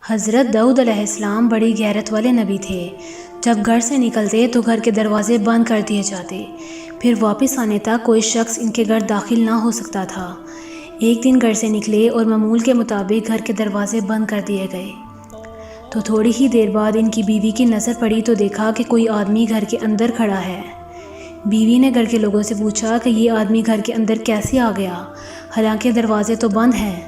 حضرت داؤد علیہ السلام بڑی غیرت والے نبی تھے۔ جب گھر سے نکلتے تو گھر کے دروازے بند کر دیے جاتے، پھر واپس آنے تک کوئی شخص ان کے گھر داخل نہ ہو سکتا تھا۔ ایک دن گھر سے نکلے اور معمول کے مطابق گھر کے دروازے بند کر دیے گئے تو تھوڑی ہی دیر بعد ان کی بیوی کی نظر پڑی تو دیکھا کہ کوئی آدمی گھر کے اندر کھڑا ہے۔ بیوی نے گھر کے لوگوں سے پوچھا کہ یہ آدمی گھر کے اندر کیسے آ گیا، حالانکہ دروازے تو بند ہیں۔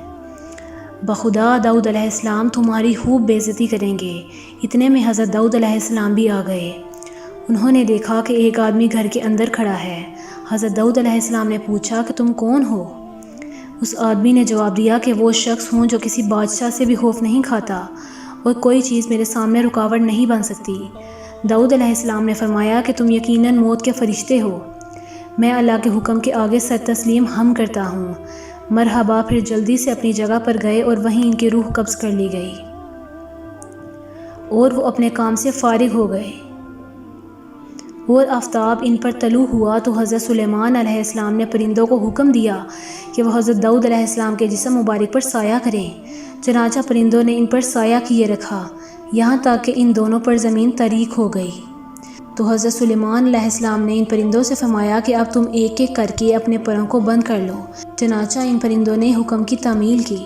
بخدا داؤد علیہ السلام تمہاری خوب بے عزتی کریں گے۔ اتنے میں حضرت داؤد علیہ السلام بھی آ گئے۔ انہوں نے دیکھا کہ ایک آدمی گھر کے اندر کھڑا ہے۔ حضرت داؤد علیہ السلام نے پوچھا کہ تم کون ہو؟ اس آدمی نے جواب دیا کہ وہ شخص ہوں جو کسی بادشاہ سے بھی خوف نہیں کھاتا اور کوئی چیز میرے سامنے رکاوٹ نہیں بن سکتی۔ داؤد علیہ السلام نے فرمایا کہ تم یقیناً موت کے فرشتے ہو۔ میں اللہ کے حکم کے آگے سر تسلیم ہم کرتا ہوں۔ مرحبا۔ پھر جلدی سے اپنی جگہ پر گئے اور وہیں ان کی روح قبض کر لی گئی اور وہ اپنے کام سے فارغ ہو گئے اور آفتاب ان پر طلوع ہوا تو حضرت سلیمان علیہ السلام نے پرندوں کو حکم دیا کہ وہ حضرت داؤد علیہ السلام کے جسم مبارک پر سایہ کریں۔ چنانچہ پرندوں نے ان پر سایہ کیے رکھا یہاں تک کہ ان دونوں پر زمین طریق ہو گئی۔ تو حضرت سلیمان علیہ السلام نے ان پرندوں سے فرمایا کہ اب تم ایک ایک کر کے اپنے پروں کو بند کر لو۔ چنانچہ ان پرندوں نے حکم کی تعمیل کی۔